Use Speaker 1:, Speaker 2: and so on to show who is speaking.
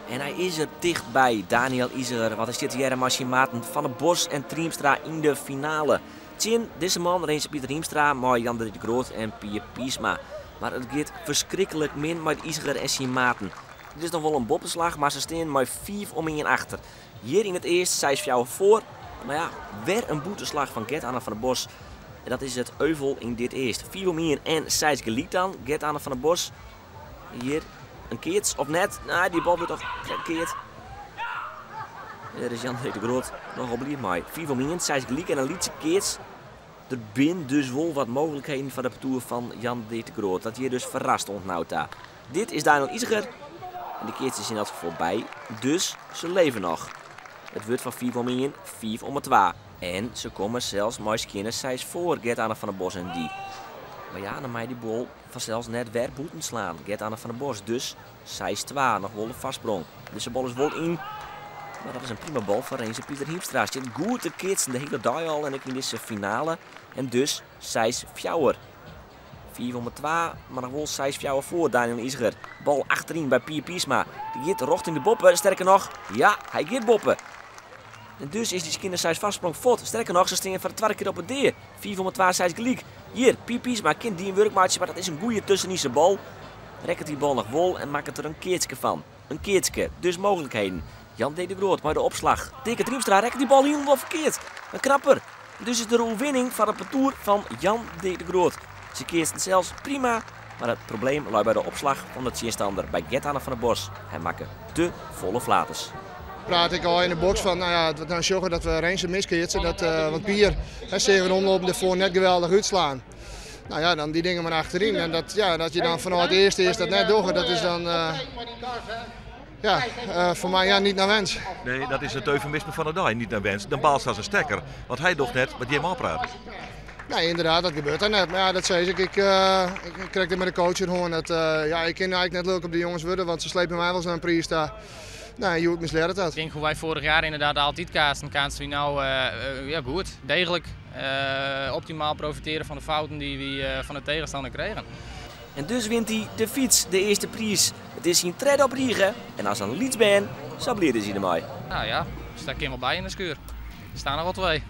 Speaker 1: En hij is er dichtbij, Daniel Iseger. Want hij zit hier met zijn maten Van der Bos en Triemstra in de finale. Tjen, deze man reed Pieter Riemstra, maar Jan de Groot en Pier Piesma. Maar het gaat verschrikkelijk min met Iseger en zijn maten. Het is nog wel een boppenslag, maar ze staan met 4 om in achter. Hier in het eerst, 6 fjouwen voor. Maar ja, weer een boeteslag van Gert-Anne van der Bos. En dat is het euvel in dit eerst. 4 om in en 6 gelijk dan. Gert-Anne van der Bos. Hier een keertje of net. Nou, die bal wordt toch gekeerd. Er is Jan de Groot nog op lief mee. 4 om in, 6 gelijk en een liedje keertje. Er zijn dus wel wat mogelijkheden van de parcours van Jan de Groot. Dat hier dus verrast ontnauwt daar. Dit is Daniel Iseger. En de keertjes in dat geval bij. Dus ze leven nog. Het wordt van 4 om 1, 4 om 2. En ze komen zelfs mooie kinderen 6 voor Gert-Anne van der Bos en die. Maar ja, dan mij die bal vanzelfs net weer boeten slaan. Gert-Anne van der Bos. Dus 6-2. Nog wel de vastsprong. Dus de bal is wel in. Maar dat is een prima bal van Renze Pieter Hiemstra. Zit goed te kitsen de hele dag al en ik in deze finale. En dus 6 fjouwer. 4 om 2, maar nog wel 6 fjouwer voor Daniel Iseger. Bal achterin bij Pier Piesma. Die gaat rocht in de boppen. Sterker nog, ja, hij gaat boppen. En dus is die skinner 6 vastsprong fot. Sterker nog, ze stingen voor de tweede keer op het deer. 4 om 2, 6 gelijk. Hier, Pier Piesma kent die een werkmaatje, maar dat is een goeie tussenische bal. Rekt die bal nog wel en maakt er een keertje van. Een keertje, dus mogelijkheden. Jan de Groot bij de opslag. Dikke Triemstra rekt die bal helemaal verkeerd. Een krapper. Dus is de overwinning van het parcours van Jan de Groot. Ze keert zelfs prima, maar het probleem lag bij de opslag van de tegenstander bij Gert-Anne van der Bos. Hij maakte de volle flaters.
Speaker 2: Praat ik al in de box van, nou ja, dan zorgen dat we Renze miskeertsen. Want Pier en 7 omlopen ervoor net geweldig uitslaan. Nou ja, dan die dingen maar achterin. En dat je dan vanuit het eerste dat net doet, dat is dan voor mij ja, niet naar wens.
Speaker 3: Nee, dat is het eufemisme van de dag, niet naar wens. Dan baalt als een stekker, want hij doet net met die hem afpraten.
Speaker 2: Nee, inderdaad, dat gebeurt er net. Maar ja, dat zei ik. Ik kreeg dit met de coach gewoon. Ik kan eigenlijk net leuk op de jongens worden, want ze slepen mij wel eens naar een prijs daar. Nee, je misleert dat.
Speaker 4: Ik denk hoe wij vorig jaar inderdaad altijd kaatsen we nou goed, degelijk, optimaal profiteren van de fouten die we van de tegenstander kregen.
Speaker 1: En dus wint hij de fiets, de eerste prijs. Het is zijn tred op Riegen en als een Lietsband, zo bleef hij ermee.
Speaker 4: Nou ja, sta ik helemaal bij in de schuur. Er staan er wel 2.